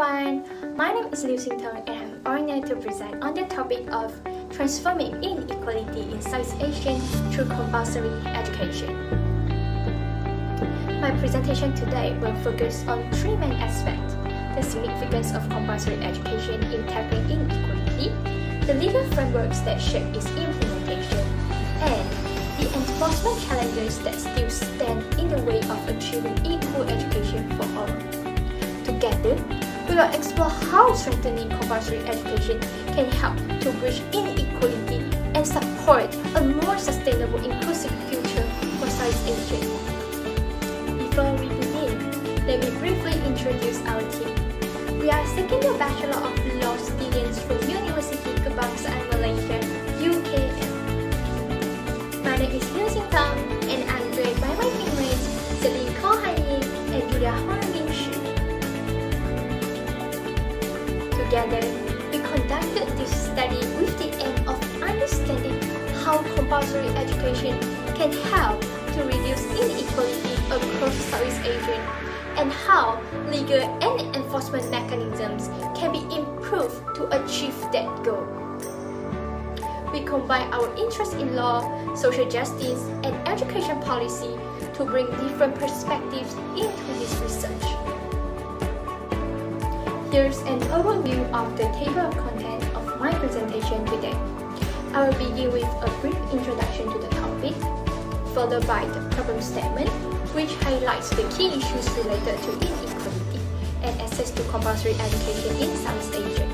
everyone, my name is Liu Xingtong and I'm honored to present on the topic of transforming inequality in Southeast Asia through compulsory education. My presentation today will focus on three main aspects: the significance of compulsory education in tackling inequality, the legal frameworks that shape its implementation, and the enforcement challenges that still stand in the way of achieving equal education for all. Together, we will explore how strengthening compulsory education can help to bridge inequality and support a more sustainable, inclusive future for Southeast Asia. Before we begin, let me briefly introduce our team. We are seeking the Bachelor of Law students from University Kebangsaan Malaysia, UKM. My name is Liu Xingtong and I'm joined by my teammates Celine Kohanin and Julia Huanbing Shi. Together, we conducted this study with the aim of understanding how compulsory education can help to reduce inequality across Southeast Asia and how legal and enforcement mechanisms can be improved to achieve that goal. We combine our interest in law, social justice, and education policy to bring different perspectives into this research. Here's an overview of the table of contents of my presentation today. I will begin with a brief introduction to the topic, followed by the problem statement, which highlights the key issues related to inequality and access to compulsory education in Southeast Asia.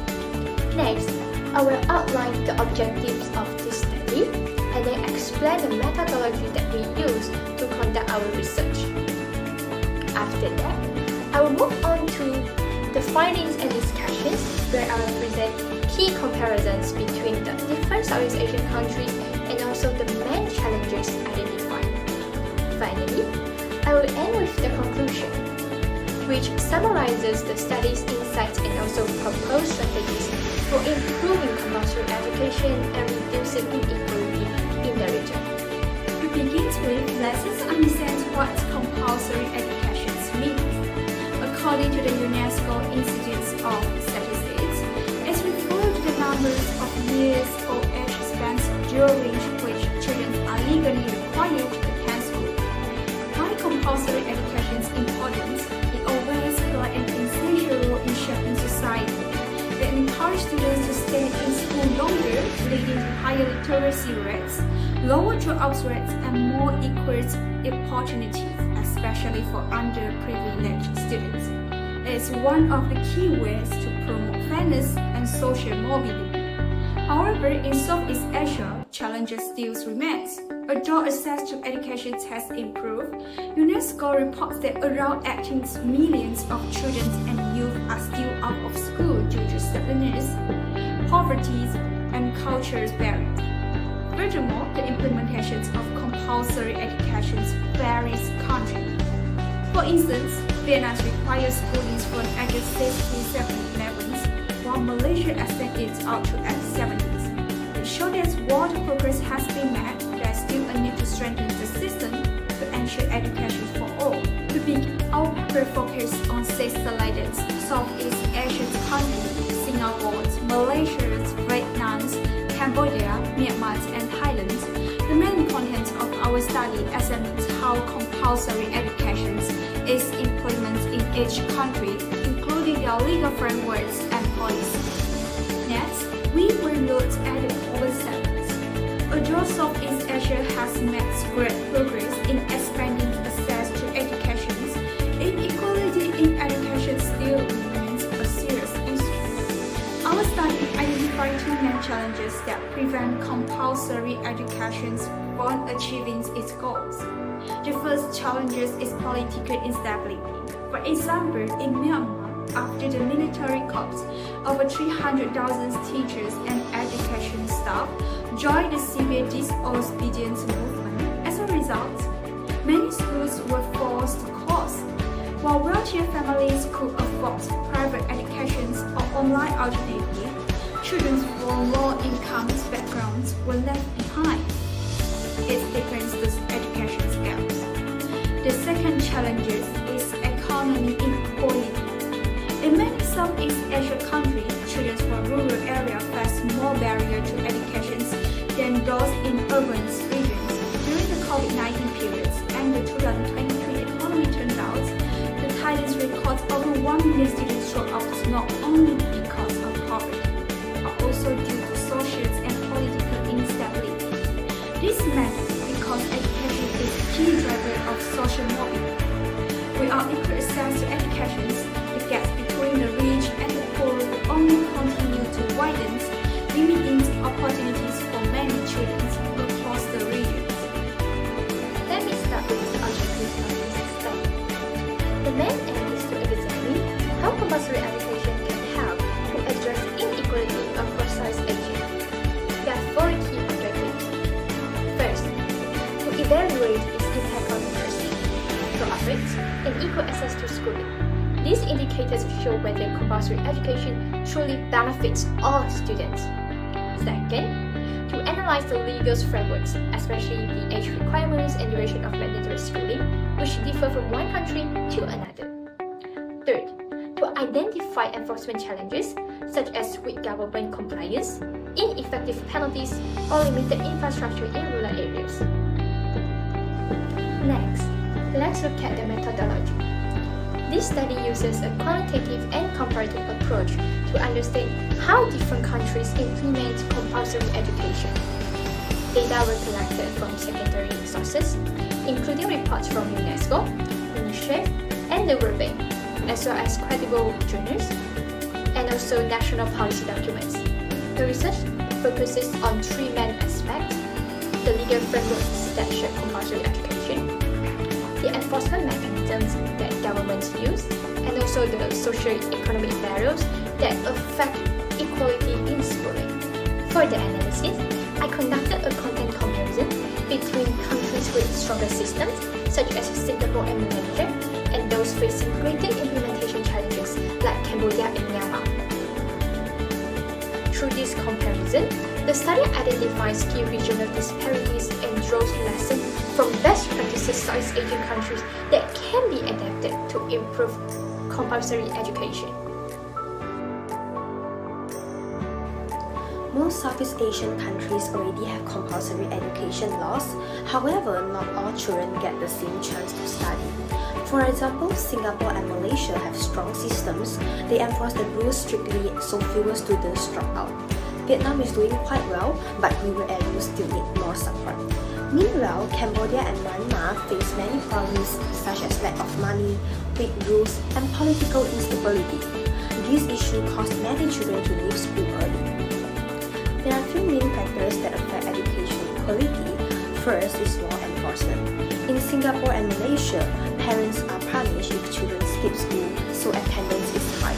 Next, I will outline the objectives of this study and then explain the methodology that we use to conduct our research. After that, I will move on to the findings and discussions, where I will present key comparisons between the different Southeast Asian countries and also the main challenges identified. Finally, I will end with the conclusion, which summarizes the study's insights and also proposed strategies for improving compulsory education and reducing inequality in the region. To begin with, let us understand what compulsory education means. According to the UNESCO Institute of Statistics, it refers to the numbers of years or age spans during which children are legally required to attend school. While compulsory education's importance, it always plays an essential role in shaping society. They encourage students to stay in school longer, leading to higher literacy rates, lower dropout rates, and more equal opportunities, especially for underprivileged students. It is one of the key ways to promote fairness and social mobility. However, in Southeast Asia, challenges still remain. Although access to education has improved, UNESCO reports that around 18 million of children and youth are still out of school due to stubbornness, poverty, and cultural barriers. Furthermore, the implementation of compulsory education varies country. For instance, Vietnam requires schooling from ages 6 to 7 levels, while Malaysia extends it out to age 70. It shows that while the progress has been made, there is still a need to strengthen the system to ensure education for all. To begin, our paper focus on 6 selected Southeast Asian countries: Singapore, Malaysia, Vietnam, Cambodia, Myanmar, and Thailand. The main content of our study examines how compulsory education is implemented in each country, including their legal frameworks and policies. Next, we will look at the problem statements. Although Southeast Asia has made great progress in expanding access to education, inequality in education still remains a serious issue. Our study identified 2 main challenges that prevent compulsory education from achieving its goals. The first challenge is political instability. For example, in Myanmar, after the military coup, over 300,000 teachers and education staff joined the civil disobedience movement. As a result, many schools were forced to close. While wealthier families could afford private education or online alternatives, children from low-income backgrounds were left behind. It deepens the education gaps. The second challenge is economic inequality. In many some East Asia countries, children from rural areas face more barriers to education than those in urban regions. During the COVID-19 periods and the 2023 economic turnouts, the Thailand records over 1 million students dropouts not only because of poverty, but also due to social and political instability. This meant because education is a key driver of social mobility. Without equal access to education, the gap between the rich and the poor will only continue to widen, limiting opportunities for many children across the regions. Let me start with the objectives of this study. The main aim is to examine how compulsory education can help to address inequality across Southeast Asia. There are 4 key objectives. First, to evaluate its impact on literacy, profits, and equal access to schooling. These indicators show whether compulsory education truly benefits all students. Second, to analyze the legal frameworks, especially the age requirements and duration of mandatory schooling, which differ from one country to another. Third, to identify enforcement challenges, such as weak government compliance, ineffective penalties, or limited infrastructure in rural areas. Next, let's look at the methodology. This study uses a qualitative and comparative approach to understand how different countries implement compulsory education. Data were collected from secondary sources, including reports from UNESCO, UNICEF, and the World Bank, as well as credible journals, and also national policy documents. The research focuses on 3 main aspects: the legal frameworks that shape compulsory education, the enforcement mechanisms that governments use, and also the socio-economic barriers that affect equality in schooling. For the analysis, I conducted a content comparison between countries with stronger systems, such as Singapore and Malaysia, and those facing greater implementation challenges like Cambodia and Myanmar. Through this comparison, the study identifies key regional disparities and draws lessons from best practices Southeast Asian countries that can be adapted to improve compulsory education. Most Southeast Asian countries already have compulsory education laws. However, not all children get the same chance to study. For example, Singapore and Malaysia have strong systems. They enforce the rules strictly so fewer students drop out. Vietnam is doing quite well, but rural areas still need more support. Meanwhile, Cambodia and Myanmar face many problems such as lack of money, weak rules, and political instability. These issues cause many children to leave school early. There are 3 main factors that affect education equality. First is law enforcement. In Singapore and Malaysia, parents are punished if children skip school, so attendance is high.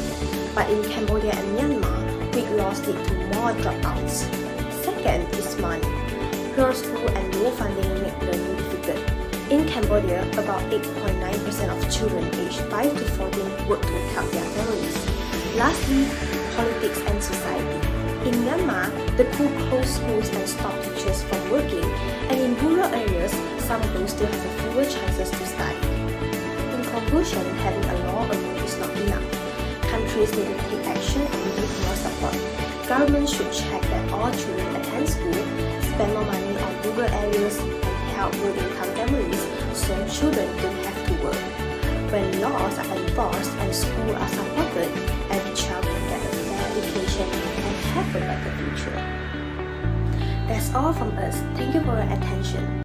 But in Cambodia and Myanmar, weak laws lead to more dropouts. Second is money. Poor school and low funding make learning difficult. In Cambodia, about 8.9% of children aged 5 to 14 work to help their families. Lastly, politics and society. In Myanmar, the coup closed schools and stopped teachers from working, and in rural areas, some of those still have fewer chances to study. In conclusion, having a law alone is not enough. Countries need to take action and give more support. Governments should check that all children attend school, spend more money on rural areas, and help low-income families so children don't have to work. When laws are enforced and schools are supported, every child can get a fair education and have a better future. That's all from us. Thank you for your attention.